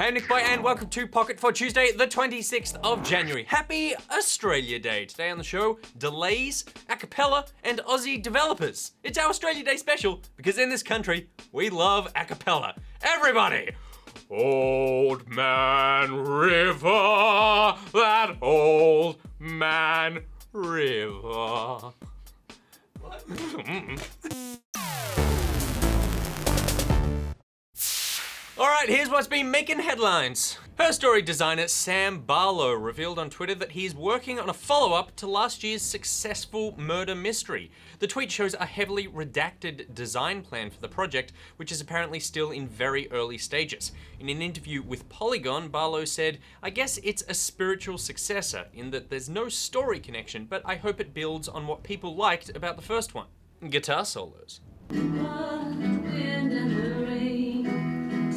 Hey, NichBoy, and welcome to Pocket for Tuesday, the 26th of January. Happy Australia Day. Today on the show, delays, acapella, and Aussie developers. It's our Australia Day special because in this country, we love acapella. Everybody! Old Man River, that old man river. What? Alright, here's what's been making headlines. Her Story designer Sam Barlow revealed on Twitter that he's working on a follow-up to last year's successful murder mystery. The tweet shows a heavily redacted design plan for the project, which is apparently still in very early stages. In an interview with Polygon, Barlow said, "I guess it's a spiritual successor in that there's no story connection, but I hope it builds on what people liked about the first one." Guitar solos.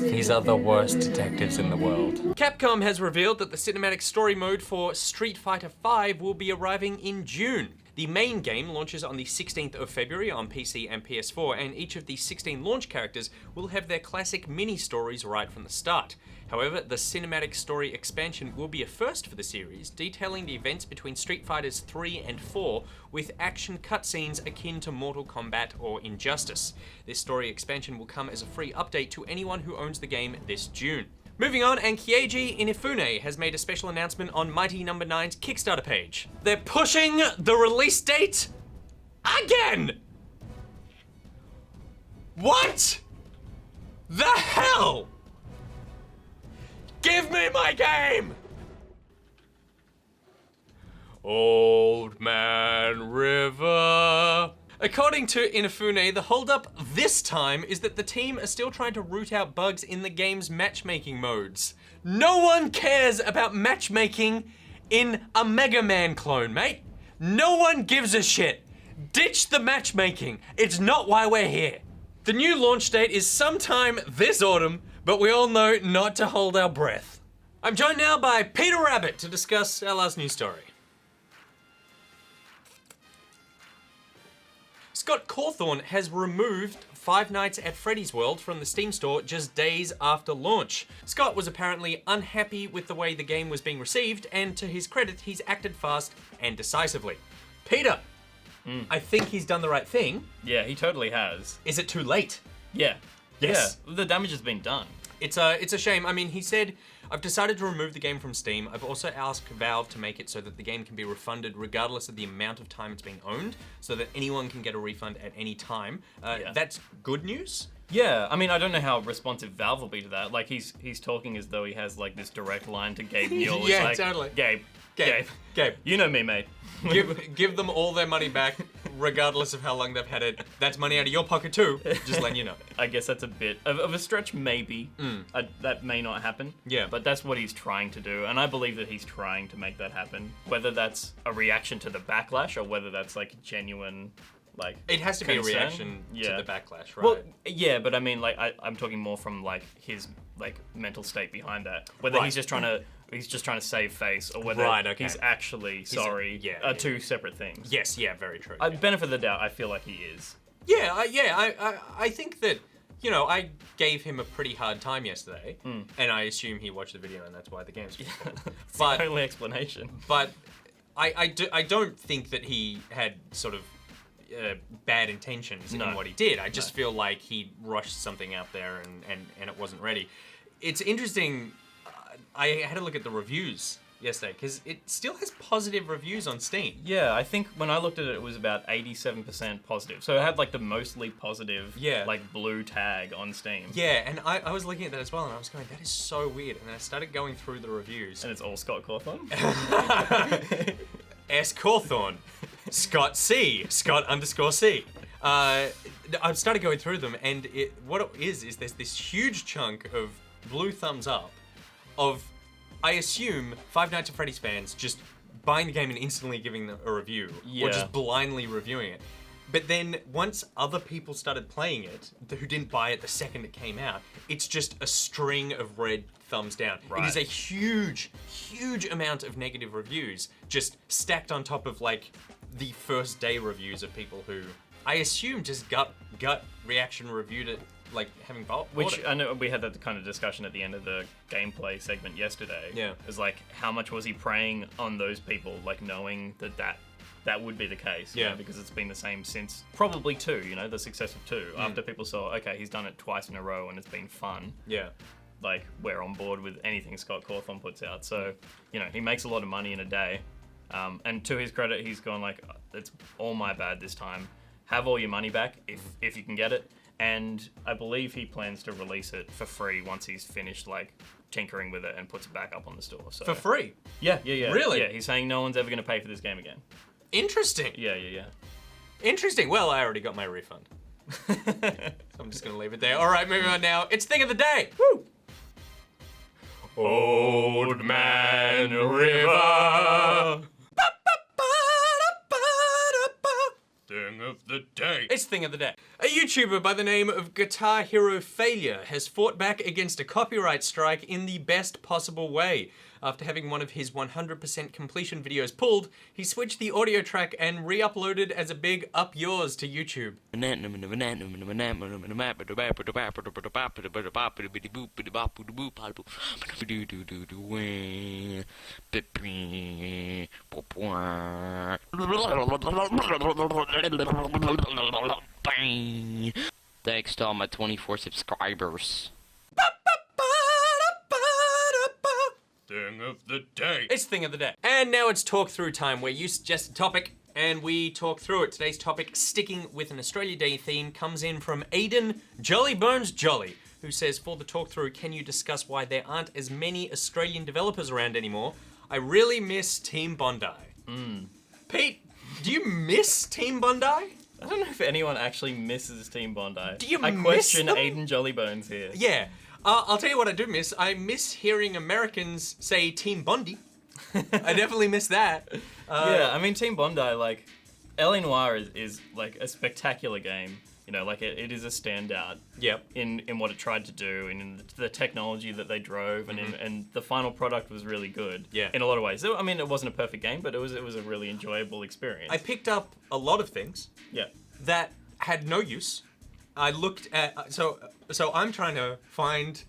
These are the worst detectives in the world. Capcom has revealed that the cinematic story mode for Street Fighter V will be arriving in June. The main game launches on the 16th of February on PC and PS4, and each of the 16 launch characters will have their classic mini-stories right from the start. However, the cinematic story expansion will be a first for the series, detailing the events between Street Fighters 3 and 4 with action cutscenes akin to Mortal Kombat or Injustice. This story expansion will come as a free update to anyone who owns the game this June. Moving on, and Kyeiji Inafune has made a special announcement on Mighty No. 9's Kickstarter page. They're pushing the release date again! What the hell? Give me my game! Old Man River. According to Inafune, the holdup this time is that the team are still trying to root out bugs in the game's matchmaking modes. No one cares about matchmaking in a Mega Man clone, mate. No one gives a shit. Ditch the matchmaking. It's not why we're here. The new launch date is sometime this autumn, but we all know not to hold our breath. I'm joined now by Peter Rabbit to discuss our last news story. Scott Cawthorne has removed Five Nights at Freddys World from the Steam store just days after launch. Scott was apparently unhappy with the way the game was being received, and to his credit, he's acted fast and decisively. Peter, I think he's done the right thing. Yeah, he totally has. Is it too late? Yeah. Yes. Yeah, the damage has been done. It's a shame. I mean, he said, "I've decided to remove the game from Steam. I've also asked Valve to make it so that the game can be refunded regardless of the amount of time it's being owned, so that anyone can get a refund at any time." That's good news. Yeah, I mean, I don't know how responsive Valve will be to that. Like, he's talking as though he has, like, this direct line to Gabe Newell. Yeah, like, totally. Gabe. You know me, mate. Give them all their money back, regardless of how long they've had it. That's money out of your pocket too, just letting you know. I guess that's a bit of a stretch, maybe. That may not happen. Yeah. But that's what he's trying to do, and I believe that he's trying to make that happen. Whether that's a reaction to the backlash, or whether that's, like, genuine, like, it has to concern. be a reaction to the backlash, right? Well, yeah, but I mean, like, I'm talking more from, like, his, like, mental state behind that. Whether he's just trying to save face, or whether he's actually sorry, are two separent things. Yes, yeah, very true. Benefit of the doubt, I feel like he is. Yeah, I think that, you know, I gave him a pretty hard time yesterday, and I assume he watched the video and that's why the game's It's the only explanation. But I don't think that he had sort of bad intentions in what he did. I just feel like he rushed something out there and it wasn't ready. It's interesting, I had to look at the reviews yesterday because it still has positive reviews on Steam. Yeah, I think when I looked at it, it was about 87% positive. So it had, like, the mostly positive, like, blue tag on Steam. Yeah, and I was looking at that as well, and I was going, that is so weird. And then I started going through the reviews. And it's all Scott Cawthorne? S. Cawthorne, Scott C, Scott_C. I've started going through them, and what it is there's this huge chunk of blue thumbs up of, I assume, Five Nights at Freddy's fans just buying the game and instantly giving them a review, or just blindly reviewing it. But then once other people started playing it, who didn't buy it the second it came out, it's just a string of red thumbs down. Right. It is a huge, huge amount of negative reviews just stacked on top of, like, the first day reviews of people who, I assume, just gut reaction reviewed it like having bought Which it. I know we had that kind of discussion at the end of the gameplay segment yesterday. Yeah. It was like, how much was he preying on those people, like knowing that would be the case? You know, because it's been the same since probably 2. You know, the success of 2. After people saw, okay, he's done it twice in a row and it's been fun. Yeah. Like, we're on board with anything Scott Cawthon puts out. So, you know, he makes a lot of money in a day. And to his credit, he's gone like, it's all my bad this time. Have all your money back if you can get it. And I believe he plans to release it for free once he's finished, like, tinkering with it and puts it back up on the store. So For free? Yeah. Really? Yeah, he's saying no one's ever going to pay for this game again. Interesting. Yeah. Interesting. Well, I already got my refund. So I'm just going to leave it there. All right, moving on now. It's Thing of the Day. Woo! Old Man River. Thing of the Day. It's Thing of the Day. A YouTuber by the name of Guitar Hero Failure has fought back against a copyright strike in the best possible way. After having one of his 100% completion videos pulled, he switched the audio track and re-uploaded as a big up yours to YouTube. Thanks to all my 24 subscribers. Thing of the Day. It's Thing of the Day. And now it's talk through time, where you suggest a topic and we talk through it. Today's topic, sticking with an Australia Day theme, comes in from Aiden Jollybones Jolly, who says, for the talk through, can you discuss why there aren't as many Australian developers around anymore? I really miss Team Bondi. Pete, do you miss Team Bondi? I don't know if anyone actually misses Team Bondi. Do you I miss question them? Aiden Jollybones here. Yeah. I'll tell you what I do miss. I miss hearing Americans say Team Bondi. I definitely miss that. Yeah, I mean, Team Bondi, like, L.A. Noire is like a spectacular game. You know, like it is a standout. Yep. In what it tried to do, and in the technology that they drove, and and the final product was really good. Yeah. In a lot of ways. I mean, it wasn't a perfect game, but it was a really enjoyable experience. I picked up a lot of things. Yeah. That had no use. I looked at so I'm trying to find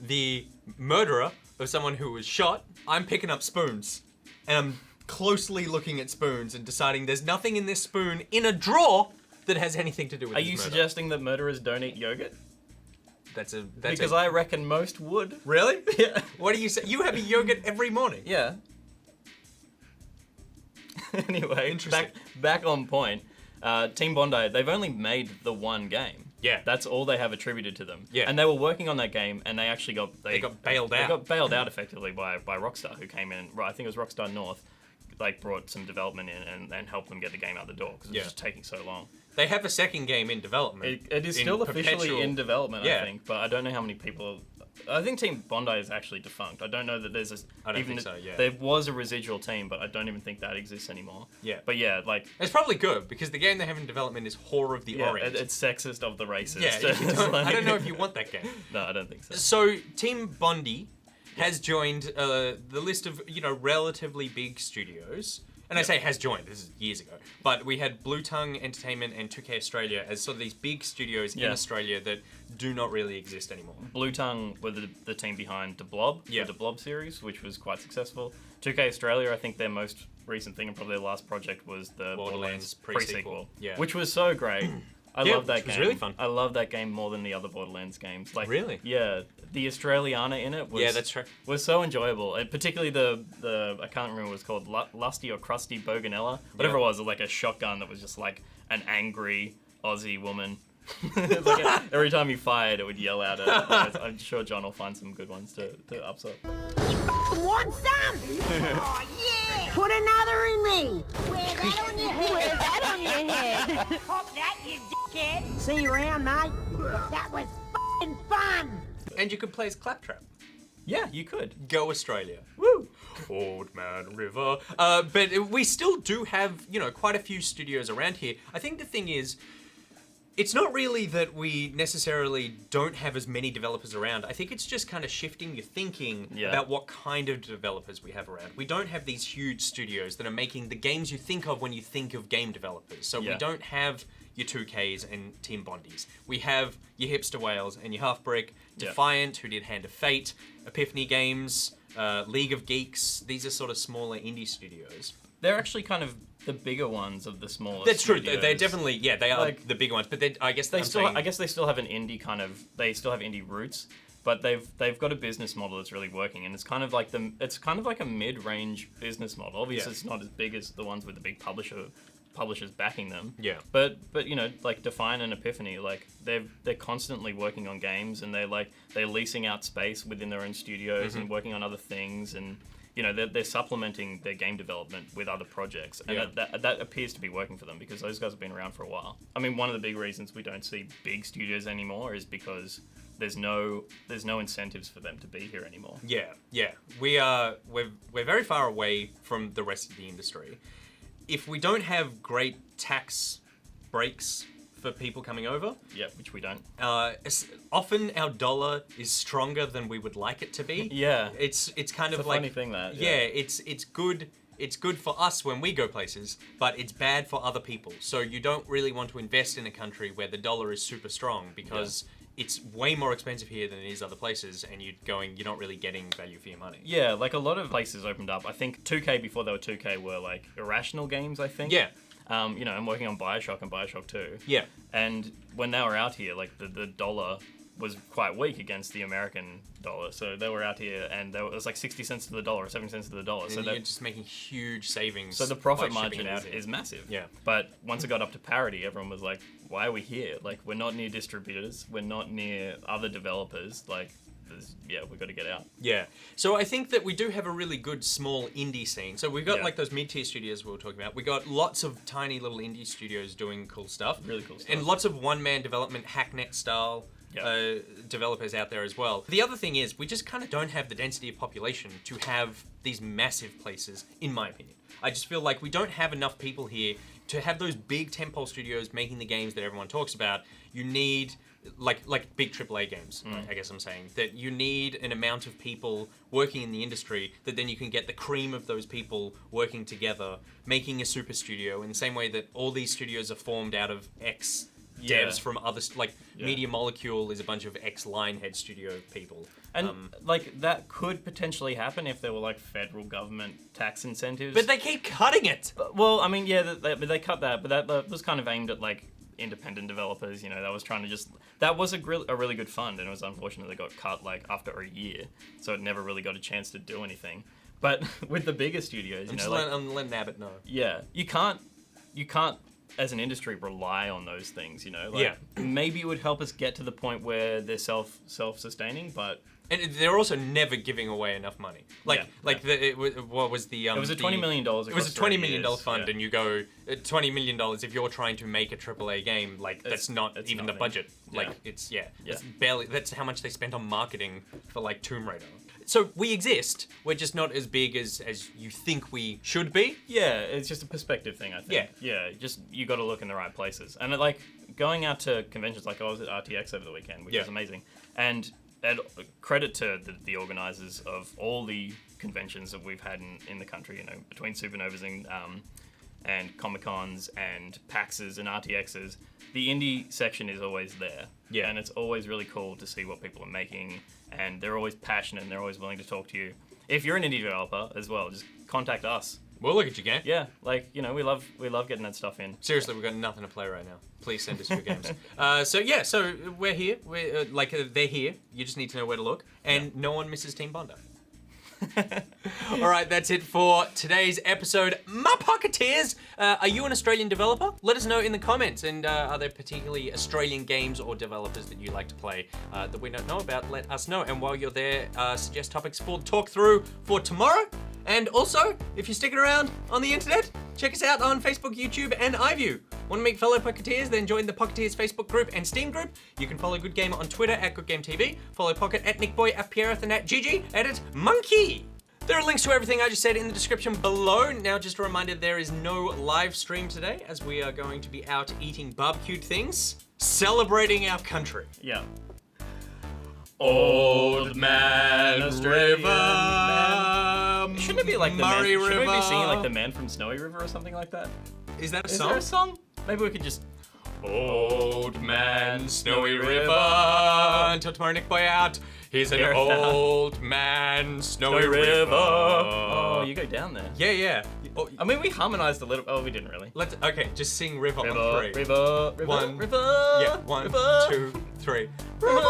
the murderer of someone who was shot. I'm picking up spoons, and I'm closely looking at spoons and deciding there's nothing in this spoon in a drawer that has anything to do with. Are you suggesting that murderers don't eat yogurt? That's because I reckon most would. Really? Yeah. What do you say? You have a yogurt every morning. Yeah. Anyway, back on point. Team Bondi, they've only made the one game. Yeah. That's all they have attributed to them. Yeah. And they were working on that game, and they actually got bailed out. They got bailed out effectively by Rockstar, who came in. I think it was Rockstar North, like brought some development in and helped them get the game out the door because it was just taking so long. They have a second game in development. It is still officially in development, I think, but I don't know how many people. I think Team Bondi is actually defunct. I don't know that there's a. I don't think so. Yeah. There was a residual team, but I don't even think that exists anymore. Yeah. But yeah, like it's probably good because the game they have in development is Whore of the Orient. It's sexist of the racist. Yeah. I don't know if you want that game. No, I don't think so. So Team Bondi has joined the list of relatively big studios. And I say has joined, this is years ago. But we had Blue Tongue Entertainment and 2K Australia as sort of these big studios in Australia that do not really exist anymore. Blue Tongue were the team behind The Blob, the Blob series, which was quite successful. 2K Australia, I think their most recent thing and probably their last project was the Borderlands pre-sequel, which was so great. I love that game. It was really fun. I love that game more than the other Borderlands games. Like, really? Yeah, the Australiana in it was that's true. Was so enjoyable. And particularly the I can't remember what it was called, Lusty or Crusty Boganella, whatever it was, like a shotgun that was just like an angry Aussie woman. Like every time you fired, it would yell out at it. I'm sure John will find some good ones to upsell. Want some? Oh, yeah! Put another in me! Wear that on your head! Wear that on your head! Pop that, you dickhead! See you around, mate. That was f***ing fun! And you could play as Claptrap. Yeah, you could. Go Australia. Woo! Old Man River. But we still do have, quite a few studios around here. I think the thing is, it's not really that we necessarily don't have as many developers around. I think it's just kind of shifting your thinking about what kind of developers we have around. We don't have these huge studios that are making the games you think of when you think of game developers. So we don't have, your 2Ks and Team Bondis. We have your Hipster Whales and your Half Brick, Yeah. Defiant, who did Hand of Fate, Epiphany Games, League of Geeks. These are sort of smaller indie studios. They're actually kind of the bigger ones of the smaller. That's true. studios. They're definitely, they are Like, the bigger ones. But I guess They still, I guess they still have an indie they still have indie roots, but they've got a business model that's really working, and it's kind of like a mid-range business model. Obviously, Yeah. it's not as big as the ones with the big publishers backing them. Yeah. But you know, like Defiant and Epiphany, like they're constantly working on games, and they're leasing out space within their own studios and working on other things, and you know, they're supplementing their game development with other projects, and Yeah. that appears to be working for them because those guys have been around for a while. I mean, one of the big reasons we don't see big studios anymore is because there's no incentives for them to be here anymore. Yeah. We're very far away from the rest of the industry. If we don't have great tax breaks for people coming over, Yeah, which we don't. often our dollar is stronger than we would like it to be. Yeah. It's kind It's of a like funny thing that. it's good. It's good for us when we go places, but it's bad for other people. So you don't really want to invest in a country where the dollar is super strong because it's way more expensive here than it is other places, and you're not really getting value for your money. Yeah, like a lot of places opened up. I think 2K before they were 2K were like Irrational Games, I think. Yeah. You know, I'm working on Bioshock and Bioshock 2. Yeah. And when they were out here, like the dollar was quite weak against the American dollar. So they were out here and it was like 60 cents to the dollar or 70 cents to the dollar. And So you're that, just making huge savings. so the profit by shipping margin it out here. is massive. Yeah. But once it got up to parity, everyone was like, why are we here? Like, we're not near distributors. We're not near other developers. Like, we've got to get out. Yeah. So I think that we do have a really good small indie scene. So we've got Yeah. like those mid-tier studios we were talking about. We got lots of tiny little indie studios doing cool stuff. Really cool stuff. And lots of one-man development, hacknet style Yeah. developers out there as well. The other thing is we just kind of don't have the density of population to have these massive places, in my opinion. I just feel like we don't have enough people here to have those big tentpole studios making the games that everyone talks about. You need like big AAA games, I guess I'm saying. That you need an amount of people working in the industry that then you can get the cream of those people working together, making a super studio in the same way that all these studios are formed out of X devs from other, Media Molecule is a bunch of ex-Lionhead studio people. And like that could potentially happen if there were like federal government tax incentives. But they keep cutting it! Well, I mean, yeah, they cut that, but that was kind of aimed at like independent developers. You know, that was trying to that was a really good fund, and it was unfortunate they got cut like after a year, so it never really got a chance to do anything. But with the bigger studios, I'm letting Abbott know. yeah, you can't as an industry rely on those things. You know, like, Yeah. maybe it would help us get to the point where they're self-sustaining, but. And they're also never giving away enough money. What was the It was a $20 million. It was a $20 million fund, yeah. and you go $20 million. If you're trying to make a AAA game, that's not it's even nothing. the budget. Yeah. It's barely. That's how much they spent on marketing for like Tomb Raider. So we exist. We're just not as big as you think we should be. Yeah, it's just a perspective thing, I think. Yeah, just you got to look in the right places. And like going out to conventions, like I was at RTX over the weekend, which was amazing. And credit to the organizers of all the conventions that we've had in the country, you know, between Supernovas and Comic-Cons and PAXs and RTXs. The indie section is always there. Yeah. And it's always really cool to see what people are making, and they're always passionate and they're always willing to talk to you. If you're an indie developer as well, just contact us. We'll look at your game. Yeah, like, you know, we love getting that stuff in. Seriously, we've got nothing to play right now. Please send us your games. So we're here. We're they're here. You just need to know where to look, and no one misses Team Bondi. All right, that's it for today's episode. My Pocketeers, are you an Australian developer? Let us know in the comments. And are there particularly Australian games or developers that you like to play that we don't know about? Let us know. And while you're there, suggest topics for talk through for tomorrow. And also, if you're sticking around on the internet, check us out on Facebook, YouTube, and iView. Want to meet fellow Pocketeers? Then join the Pocketeers Facebook group and Steam group. You can follow Good Gamer on Twitter at GoodGameTV. Follow Pocket at NichBoy, at Pierreth, and at GG, edit Monkey. There are links to everything I just said in the description below. Now, just a reminder, there is no live stream today, as we are going to be out eating barbecued things, celebrating our country. Yeah. Old Man River. Shouldn't it be like the Murray man, River. Shouldn't we be singing like the Man from Snowy River or something like that? Is that a Is song? there a song? Maybe we could just. Old man, snowy river. Until tomorrow, Nick Boy out. He's an old man, snowy river. Oh, you go down there. Yeah, yeah. Oh, I mean, we harmonized a little. Oh, we didn't really. okay, just sing river on 3. River, One. river. Yeah, 1, river. 2, 3. River.